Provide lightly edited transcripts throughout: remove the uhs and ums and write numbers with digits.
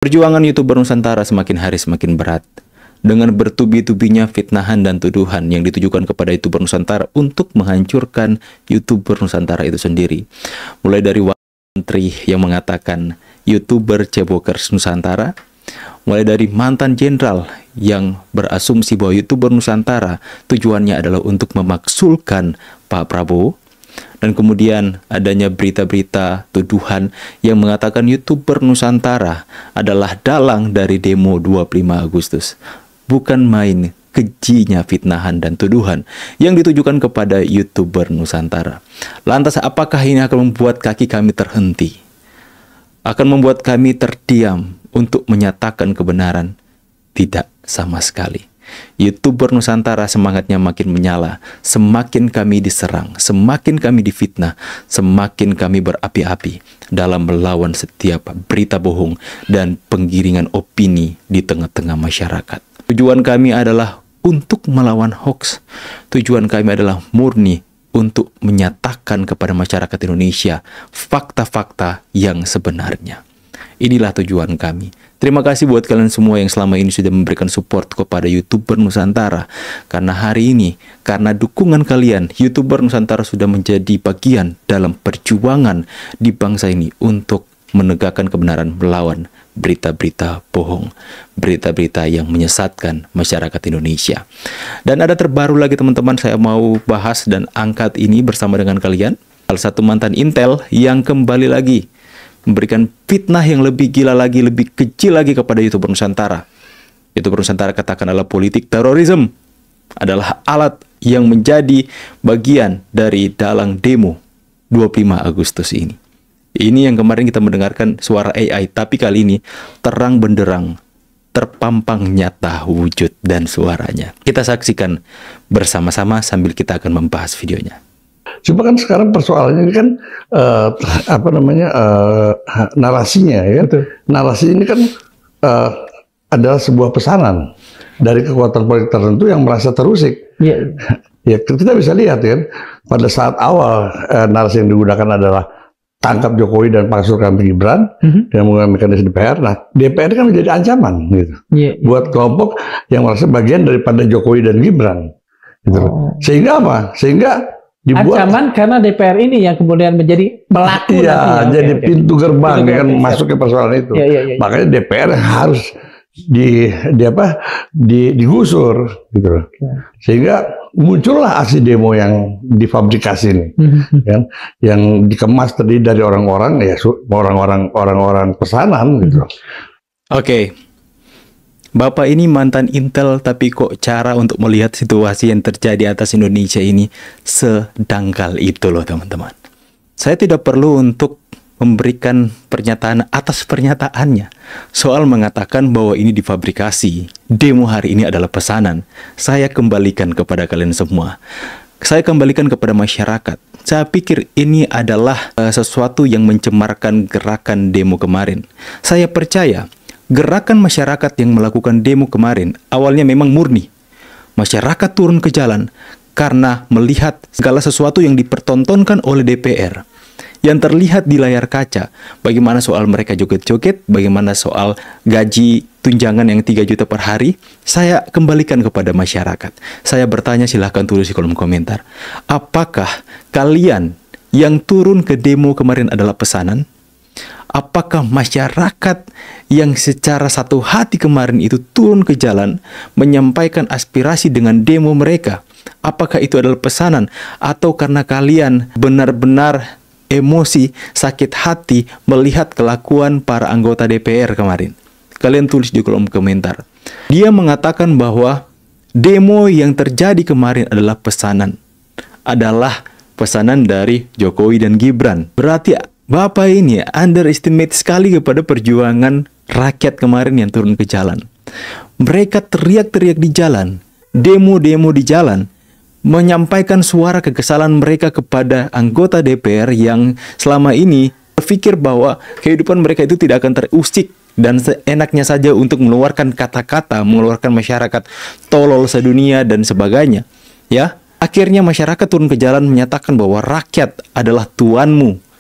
Perjuangan YouTuber Nusantara semakin hari semakin berat. Dengan bertubi-tubinya fitnahan dan tuduhan yang ditujukan kepada YouTuber Nusantara untuk menghancurkan YouTuber Nusantara itu sendiri. Mulai dari menteri yang mengatakan YouTuber cebokers Nusantara, mulai dari mantan jenderal yang berasumsi bahwa YouTuber Nusantara tujuannya adalah untuk memaksulkan Pak Prabowo, dan kemudian adanya berita-berita tuduhan yang mengatakan YouTuber Nusantara adalah dalang dari demo 25 Agustus. Bukan main kejinya fitnahan dan tuduhan yang ditujukan kepada YouTuber Nusantara. Lantas apakah ini akan membuat kaki kami terhenti? Akan membuat kami terdiam untuk menyatakan kebenaran? Tidak sama sekali. YouTuber Nusantara semangatnya makin menyala. Semakin kami diserang, semakin kami difitnah, semakin kami berapi-api dalam melawan setiap berita bohong dan penggiringan opini di tengah-tengah masyarakat. Tujuan kami adalah untuk melawan hoax. Tujuan kami adalah murni untuk menyatakan kepada masyarakat Indonesia fakta-fakta yang sebenarnya. Inilah tujuan kami. Terima kasih buat kalian semua yang selama ini sudah memberikan support kepada YouTuber Nusantara. Karena hari ini, karena dukungan kalian, YouTuber Nusantara sudah menjadi bagian dalam perjuangan di bangsa ini untuk menegakkan kebenaran melawan berita-berita bohong, berita-berita yang menyesatkan masyarakat Indonesia. Dan ada terbaru lagi teman-teman, saya mau bahas dan angkat ini bersama dengan kalian. Salah satu mantan Intel yang kembali lagi memberikan fitnah yang lebih gila lagi, lebih kecil lagi kepada YouTuber Nusantara. YouTuber Nusantara katakan adalah politik terorisme, adalah alat yang menjadi bagian dari dalang demo 25 Agustus ini. Ini yang kemarin kita mendengarkan suara AI, tapi kali ini terang benderang, terpampang nyata wujud dan suaranya. Kita saksikan bersama-sama sambil kita akan membahas videonya. Cuma kan sekarang persoalannya ini kan narasinya ya. Betul. Narasi ini kan adalah sebuah pesanan dari kekuatan politik tertentu yang merasa terusik. Ya, kita bisa lihat ya, pada saat awal narasi yang digunakan adalah tangkap Jokowi dan paksakan Gibran dengan menggunakan mekanisme DPR. Nah, DPR kan menjadi ancaman gitu buat kelompok yang merasa bagian daripada Jokowi dan Gibran. Gitu. Sehingga apa? Sehingga dibuat ancaman karena DPR ini yang kemudian menjadi pelaku. Iya, jadi pintu gerbang kan masuk ke persoalan itu. Makanya DPR harus digusur gitu. Sehingga muncullah aksi demo yang difabrikasi ini, kan, yang dikemas terdiri dari orang-orang ya orang-orang pesanan gitu. Oke. Bapak ini mantan Intel, tapi kok cara untuk melihat situasi yang terjadi atas Indonesia ini sedangkal itu loh teman-teman. Saya tidak perlu untuk memberikan pernyataan atas pernyataannya. Soal mengatakan bahwa ini difabrikasi, demo hari ini adalah pesanan. Saya kembalikan kepada kalian semua. Saya kembalikan kepada masyarakat. Saya pikir ini adalah sesuatu yang mencemarkan gerakan demo kemarin. Saya percaya gerakan masyarakat yang melakukan demo kemarin awalnya memang murni. Masyarakat turun ke jalan karena melihat segala sesuatu yang dipertontonkan oleh DPR. Yang terlihat di layar kaca, bagaimana soal mereka joget-joget, bagaimana soal gaji tunjangan yang 3 juta per hari, saya kembalikan kepada masyarakat. Saya bertanya, silahkan tulis di kolom komentar. Apakah kalian yang turun ke demo kemarin adalah pesanan? Apakah masyarakat yang secara satu hati kemarin itu turun ke jalan menyampaikan aspirasi dengan demo mereka? Apakah itu adalah pesanan? Atau karena kalian benar-benar emosi, sakit hati melihat kelakuan para anggota DPR kemarin? Kalian tulis di kolom komentar. Dia mengatakan bahwa demo yang terjadi kemarin adalah pesanan. Adalah pesanan dari Jokowi dan Gibran. Berarti Bapak ini underestimate sekali kepada perjuangan rakyat kemarin yang turun ke jalan. Mereka teriak-teriak di jalan, demo-demo di jalan, menyampaikan suara kekesalan mereka kepada anggota DPR yang selama ini berpikir bahwa kehidupan mereka itu tidak akan terusik dan seenaknya saja untuk mengeluarkan kata-kata, mengeluarkan masyarakat tolol sedunia dan sebagainya. Ya, akhirnya masyarakat turun ke jalan menyatakan bahwa rakyat adalah tuanmu.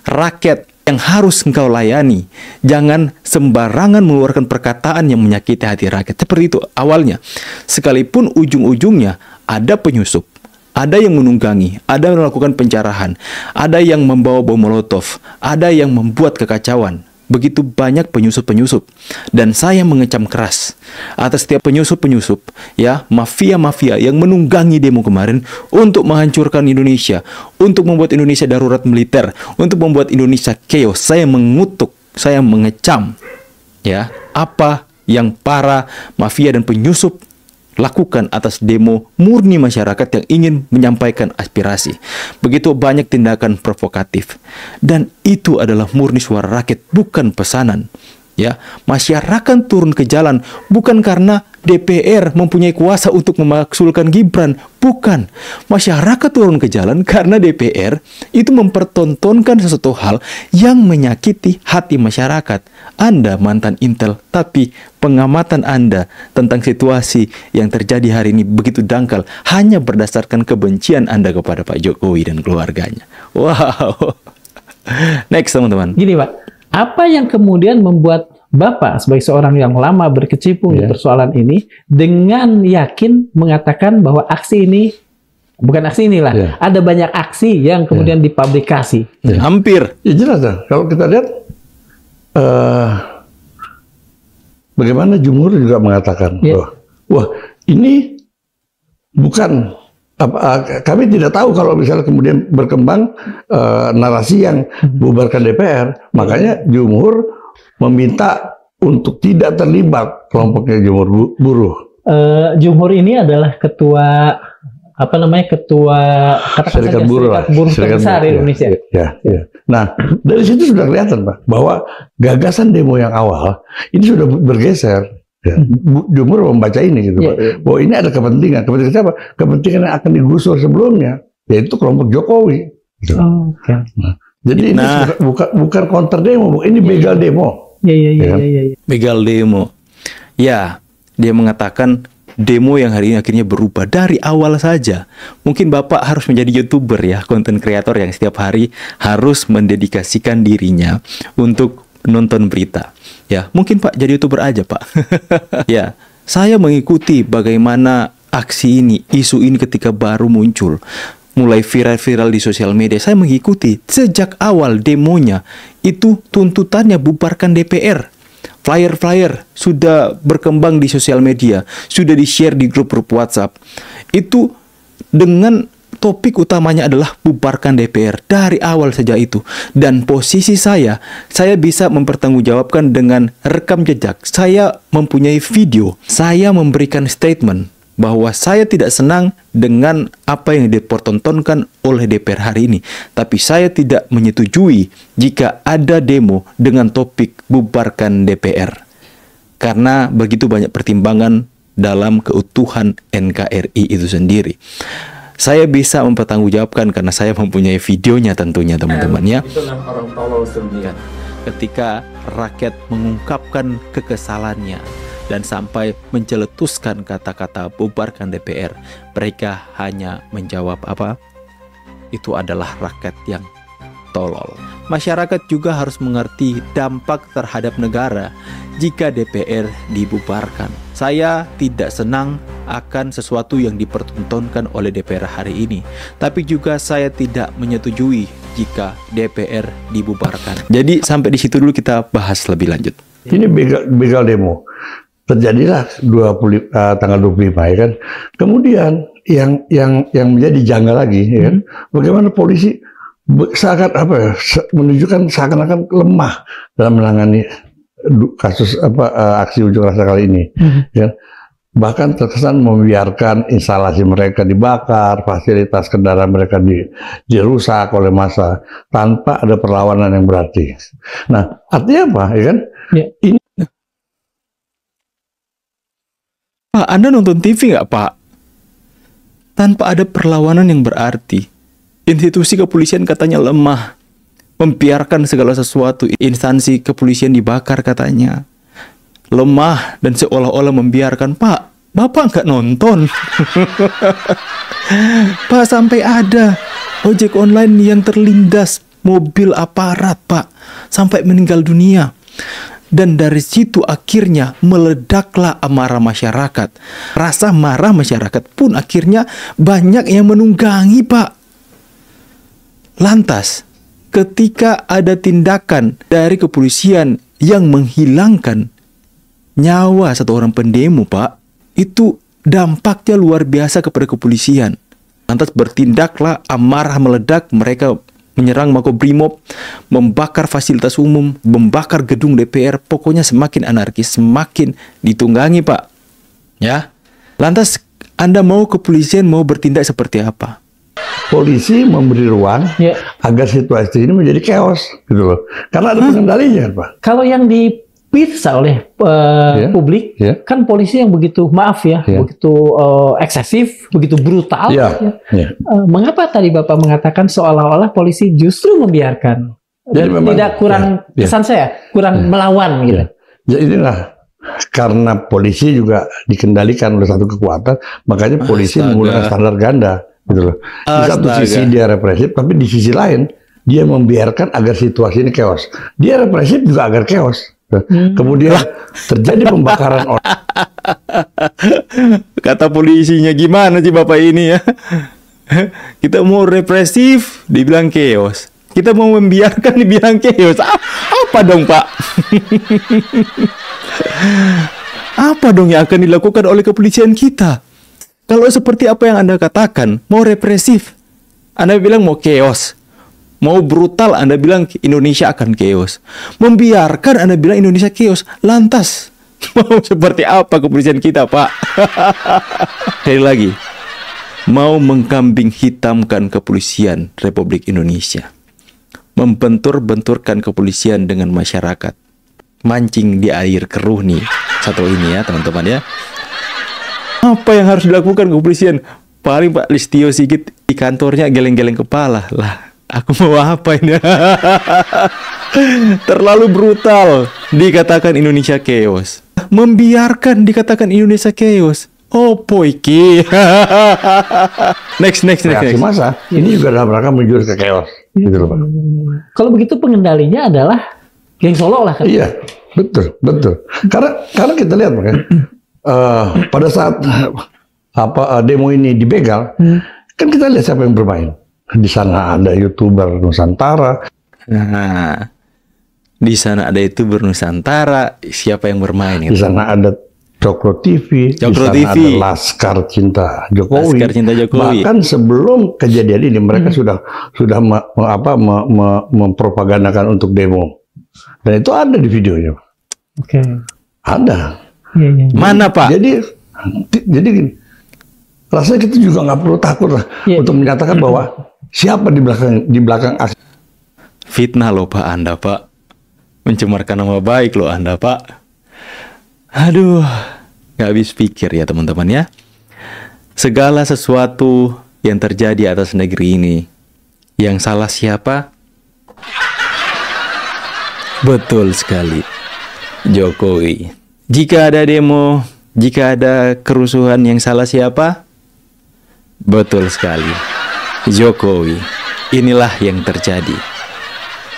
Rakyat yang harus engkau layani. Jangan sembarangan mengeluarkan perkataan yang menyakiti hati rakyat. Seperti itu awalnya. Sekalipun ujung-ujungnya ada penyusup, ada yang menunggangi, ada yang melakukan pencerahan, ada yang membawa bom molotov, ada yang membuat kekacauan. Begitu banyak penyusup-penyusup, dan saya mengecam keras atas setiap penyusup-penyusup, ya, mafia-mafia yang menunggangi demo kemarin untuk menghancurkan Indonesia, untuk membuat Indonesia darurat militer, untuk membuat Indonesia chaos. Saya mengutuk, saya mengecam, ya, apa yang para mafia dan penyusup lakukan atas demo murni masyarakat yang ingin menyampaikan aspirasi. Begitu banyak tindakan provokatif, dan itu adalah murni suara rakyat, bukan pesanan. Ya, masyarakat turun ke jalan bukan karena DPR mempunyai kuasa untuk memaksulkan Gibran, bukan. Masyarakat turun ke jalan karena DPR itu mempertontonkan sesuatu hal yang menyakiti hati masyarakat. Anda mantan Intel, tapi pengamatan Anda tentang situasi yang terjadi hari ini begitu dangkal hanya berdasarkan kebencian Anda kepada Pak Jokowi dan keluarganya. Wow. Next, teman-teman. Gini, Pak. Apa yang kemudian membuat Bapak sebagai seorang yang lama berkecimpung di persoalan ini dengan yakin mengatakan bahwa aksi ini, bukan aksi inilah, ada banyak aksi yang kemudian dipublikasi? Hampir. Ya jelas lah. Kalau kita lihat, bagaimana Jumhur juga mengatakan, wah ini bukan, kami tidak tahu kalau misalnya kemudian berkembang narasi yang bubarkan DPR. Makanya Jumhur meminta untuk tidak terlibat kelompoknya Jumhur Buruh. Jumhur ini adalah ketua ketua Serikat Buruh terbesar di Indonesia. Nah, dari situ sudah kelihatan, Pak, bahwa gagasan demo yang awal ini sudah bergeser. Jumhur membaca ini gitu, Pak. Bahwa ini ada kepentingan siapa? Kepentingan yang akan digusur sebelumnya, yaitu kelompok Jokowi. Gitu. Nah, jadi ini bukan counter demo, ini begal demo. Begal demo. Ya, dia mengatakan demo yang hari ini akhirnya berubah dari awal saja. Mungkin Bapak harus menjadi YouTuber ya, konten kreator yang setiap hari harus mendedikasikan dirinya untuk nonton berita. Ya, mungkin Pak jadi YouTuber aja, Pak. Ya, saya mengikuti bagaimana aksi ini, isu ini ketika baru muncul. Mulai viral-viral di sosial media, saya mengikuti sejak awal demonya. Itu tuntutannya bubarkan DPR. Flyer-flyer sudah berkembang di sosial media, sudah di-share di grup-grup WhatsApp. Itu dengan topik utamanya adalah bubarkan DPR dari awal sejak itu. Dan posisi saya bisa mempertanggungjawabkan dengan rekam jejak. Saya mempunyai video, saya memberikan statement bahwa saya tidak senang dengan apa yang dipertontonkan oleh DPR hari ini. Tapi saya tidak menyetujui jika ada demo dengan topik bubarkan DPR. Karena begitu banyak pertimbangan dalam keutuhan NKRI itu sendiri. Saya bisa mempertanggungjawabkan karena saya mempunyai videonya tentunya, teman-teman ya. Itulah orang tolol sendiri. Ketika rakyat mengungkapkan kekesalannya dan sampai menceletuskan kata-kata bubarkan DPR, mereka hanya menjawab apa? Itu adalah rakyat yang tolol. Masyarakat juga harus mengerti dampak terhadap negara jika DPR dibubarkan. Saya tidak senang akan sesuatu yang dipertontonkan oleh DPR hari ini, tapi juga saya tidak menyetujui jika DPR dibubarkan. Jadi sampai di situ dulu kita bahas lebih lanjut. Ini begal demo. Terjadilah tanggal 25 ya kan. Kemudian yang menjadi janggal lagi ya kan, bagaimana polisi menunjukkan seakan-akan lemah dalam menangani kasus aksi unjuk rasa kali ini. Ya. Bahkan terkesan membiarkan instalasi mereka dibakar, fasilitas kendaraan mereka dirusak oleh massa tanpa ada perlawanan yang berarti. Nah, artinya apa ya kan? Ini Pak, Anda nonton TV nggak, Pak? Tanpa ada perlawanan yang berarti. Institusi kepolisian katanya lemah, membiarkan segala sesuatu. Instansi kepolisian dibakar katanya. Lemah dan seolah-olah membiarkan. Pak, Bapak nggak nonton. Pak, sampai ada ojek online yang terlindas mobil aparat, Pak, sampai meninggal dunia. Dan dari situ akhirnya meledaklah amarah masyarakat. Rasa marah masyarakat pun akhirnya banyak yang menunggangi, Pak. Lantas, ketika ada tindakan dari kepolisian yang menghilangkan nyawa satu orang pendemo, Pak, itu dampaknya luar biasa kepada kepolisian. Lantas bertindaklah, amarah meledak, mereka menyerang Makobrimob, membakar fasilitas umum, membakar gedung DPR, pokoknya semakin anarkis, semakin ditunggangi, Pak. Ya. Lantas Anda mau kepolisian mau bertindak seperti apa? Polisi memberi ruang agar situasi ini menjadi chaos, gitu loh. Karena ada pengendalinya, Pak. Kalau yang dipirsa oleh publik, kan polisi yang begitu, maaf ya, begitu eksesif, begitu brutal. Mengapa tadi Bapak mengatakan seolah-olah polisi justru membiarkan? Jadi memang, tidak kurang, kesan saya, kurang melawan gitu. Ya inilah, karena polisi juga dikendalikan oleh satu kekuatan, makanya polisi menggunakan standar ganda. Gitu loh. Di satu sisi dia represif, tapi di sisi lain dia membiarkan agar situasi ini chaos. Dia represif juga agar chaos. Kemudian terjadi pembakaran orang. Kata polisinya gimana sih Bapak ini ya? Kita mau represif, dibilang chaos. Kita mau membiarkan, dibilang chaos. Apa dong, Pak? Apa dong yang akan dilakukan oleh kepolisian kita? Kalau seperti apa yang Anda katakan, mau represif, Anda bilang mau chaos. Mau brutal, Anda bilang Indonesia akan chaos. Membiarkan, Anda bilang Indonesia chaos. Lantas, mau seperti apa kepolisian kita, Pak? Sekali lagi, mau mengkambing hitamkan kepolisian Republik Indonesia. Membentur-benturkan kepolisian dengan masyarakat. Mancing di air keruh nih. Satu ini ya, teman-teman ya. Apa yang harus dilakukan kepolisian? Paling Pak Listio Sigit di kantornya geleng-geleng kepala. Lah, aku mau apa ini? Terlalu brutal. Dikatakan Indonesia chaos. Membiarkan dikatakan Indonesia chaos. Oh, poiki. next. Masa ini juga dalam rangka menuju ke chaos. Gitu loh, Pak. Kalau begitu pengendalinya adalah geng Solo lah kan? Iya, betul. Karena kita lihat makanya. Pada saat demo ini dibegal, kan kita lihat siapa yang bermain. Di sana ada YouTuber Nusantara. Nah, di sana ada YouTuber Nusantara. Siapa yang bermain? Di sana ada Cokro TV. Di sana ada Laskar Cinta Jokowi. Bahkan sebelum kejadian ini mereka sudah mempropagandakan untuk demo. Dan itu ada di videonya. Oke. Ada. Mana Pak? Jadi gini, rasanya kita juga nggak perlu takut lah untuk menyatakan bahwa siapa di belakang aksi. Fitnah loh Pak Anda, Pak. Mencemarkan nama baik loh Anda, Pak. Aduh, nggak habis pikir ya teman-teman ya. Segala sesuatu yang terjadi atas negeri ini, yang salah siapa? Betul sekali, Jokowi. Jika ada demo, jika ada kerusuhan, yang salah siapa? Betul sekali, Jokowi. Inilah yang terjadi.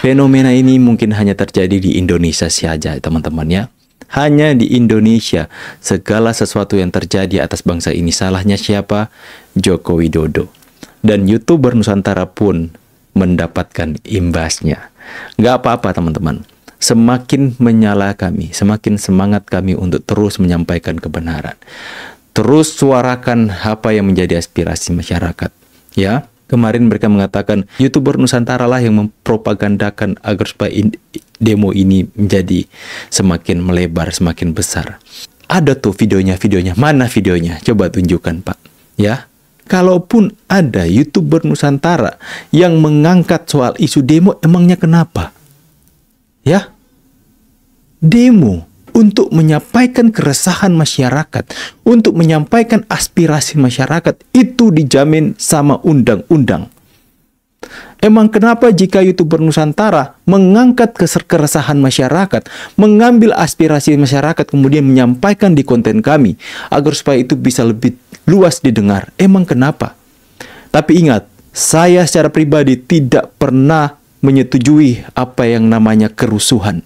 Fenomena ini mungkin hanya terjadi di Indonesia saja, teman-teman ya. Hanya di Indonesia, segala sesuatu yang terjadi atas bangsa ini salahnya siapa? Joko Widodo. Dan YouTuber Nusantara pun mendapatkan imbasnya. Nggak apa-apa teman-teman. Semakin menyala kami, semakin semangat kami untuk terus menyampaikan kebenaran. Terus suarakan apa yang menjadi aspirasi masyarakat. Ya, kemarin mereka mengatakan YouTuber Nusantara lah yang mempropagandakan agar supaya demo ini menjadi semakin melebar, semakin besar. Ada tuh videonya. Mana videonya? Coba tunjukkan, Pak. Ya. Kalaupun ada YouTuber Nusantara yang mengangkat soal isu demo, emangnya kenapa? Ya, demo untuk menyampaikan keresahan masyarakat, untuk menyampaikan aspirasi masyarakat, itu dijamin sama undang-undang. Emang kenapa jika YouTuber Nusantara mengangkat keresahan masyarakat, mengambil aspirasi masyarakat, kemudian menyampaikan di konten kami, agar supaya itu bisa lebih luas didengar? Emang kenapa? Tapi ingat, saya secara pribadi tidak pernah menyetujui apa yang namanya kerusuhan.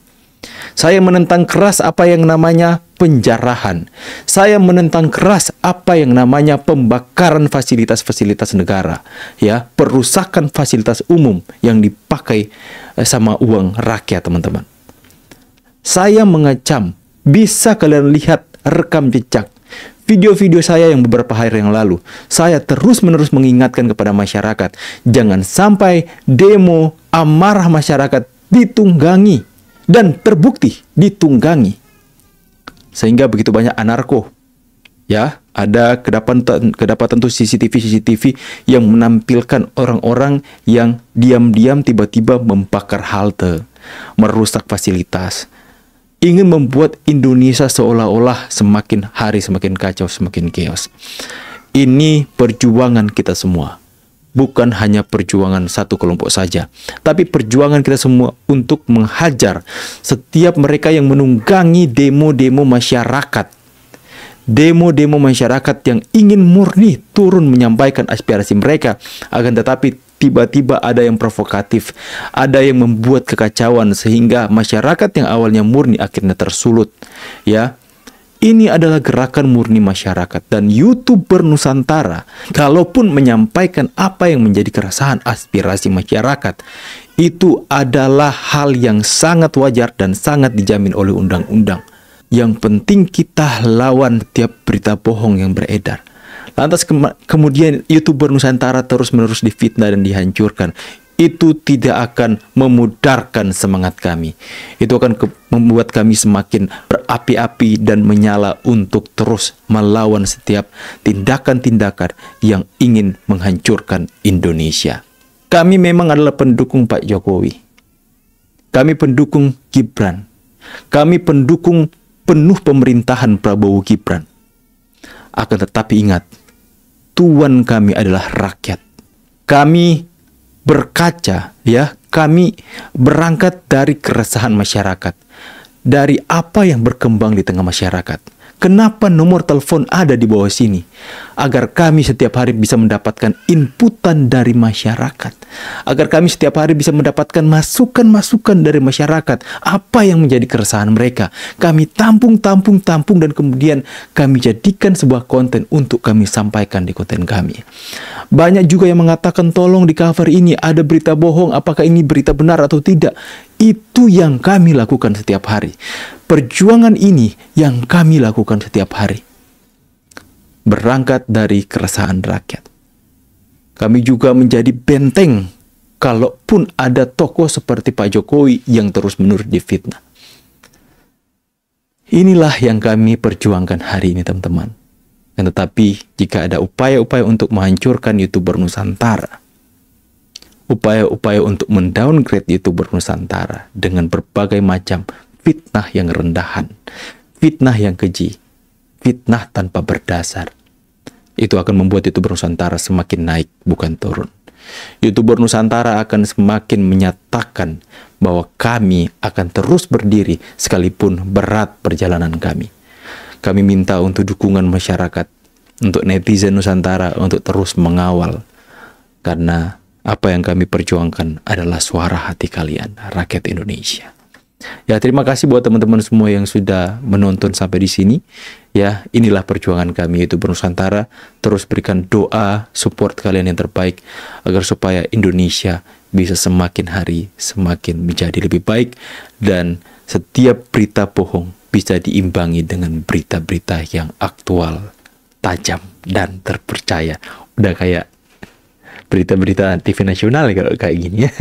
Saya menentang keras apa yang namanya penjarahan. Saya menentang keras apa yang namanya pembakaran fasilitas-fasilitas negara, ya, perusakan fasilitas umum yang dipakai sama uang rakyat, teman-teman. Saya mengecam, bisa kalian lihat rekam jejak video-video saya yang beberapa hari yang lalu. Saya terus-menerus mengingatkan kepada masyarakat, jangan sampai demo amarah masyarakat ditunggangi. Dan terbukti ditunggangi. Sehingga begitu banyak anarko. Ya, ada kedapatan tuh CCTV yang menampilkan orang-orang yang diam-diam tiba-tiba membakar halte, merusak fasilitas. Ingin membuat Indonesia seolah-olah semakin hari semakin kacau, semakin chaos. Ini perjuangan kita semua. Bukan hanya perjuangan satu kelompok saja, tapi perjuangan kita semua untuk menghajar setiap mereka yang menunggangi demo-demo masyarakat. Demo-demo masyarakat yang ingin murni turun menyampaikan aspirasi mereka, akan tetapi tiba-tiba ada yang provokatif, ada yang membuat kekacauan sehingga masyarakat yang awalnya murni akhirnya tersulut. Ya, ini adalah gerakan murni masyarakat, dan YouTuber Nusantara, kalaupun menyampaikan apa yang menjadi keresahan aspirasi masyarakat, itu adalah hal yang sangat wajar dan sangat dijamin oleh undang-undang. Yang penting kita lawan tiap berita bohong yang beredar. Lantas kemudian YouTuber Nusantara terus-menerus difitnah dan dihancurkan. Itu tidak akan memudarkan semangat kami. Itu akan membuat kami semakin berapi-api dan menyala untuk terus melawan setiap tindakan-tindakan yang ingin menghancurkan Indonesia. Kami memang adalah pendukung Pak Jokowi. Kami pendukung Gibran. Kami pendukung penuh pemerintahan Prabowo Gibran. Akan tetapi ingat, tuan kami adalah rakyat. Kami berkaca, ya, kami berangkat dari keresahan masyarakat, dari apa yang berkembang di tengah masyarakat. Kenapa nomor telepon ada di bawah sini? Agar kami setiap hari bisa mendapatkan inputan dari masyarakat. Agar kami setiap hari bisa mendapatkan masukan-masukan dari masyarakat. Apa yang menjadi keresahan mereka. Kami tampung dan kemudian kami jadikan sebuah konten untuk kami sampaikan di konten kami. Banyak juga yang mengatakan tolong di cover ini ada berita bohong. Apakah ini berita benar atau tidak? Itu yang kami lakukan setiap hari. Perjuangan ini yang kami lakukan setiap hari. Berangkat dari keresahan rakyat. Kami juga menjadi benteng kalaupun ada tokoh seperti Pak Jokowi yang terus-menerus difitnah. Inilah yang kami perjuangkan hari ini, teman-teman. Dan tetapi jika ada upaya-upaya untuk menghancurkan YouTuber Nusantara, upaya-upaya untuk mendowngrade YouTuber Nusantara dengan berbagai macam fitnah yang rendahan, fitnah yang keji, fitnah tanpa berdasar, itu akan membuat YouTuber Nusantara semakin naik, bukan turun. YouTuber Nusantara akan semakin menyatakan bahwa kami akan terus berdiri sekalipun berat perjalanan kami. Kami minta untuk dukungan masyarakat, untuk netizen Nusantara untuk terus mengawal, karena apa yang kami perjuangkan adalah suara hati kalian, rakyat Indonesia. Ya, terima kasih buat teman-teman semua yang sudah menonton sampai di sini. Ya, inilah perjuangan kami YouTuber Nusantara. Terus berikan doa, support kalian yang terbaik agar supaya Indonesia bisa semakin hari semakin menjadi lebih baik dan setiap berita bohong bisa diimbangi dengan berita-berita yang aktual, tajam dan terpercaya. Udah kayak berita-berita TV nasional kalau kayak gini ya.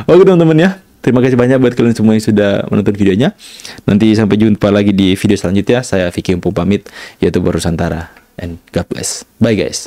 Oke teman-teman ya. Terima kasih banyak buat kalian semua yang sudah menonton videonya. Nanti sampai jumpa lagi di video selanjutnya. Saya Vicky Umpu pamit, YouTuber Nusantara. And God bless. Bye guys.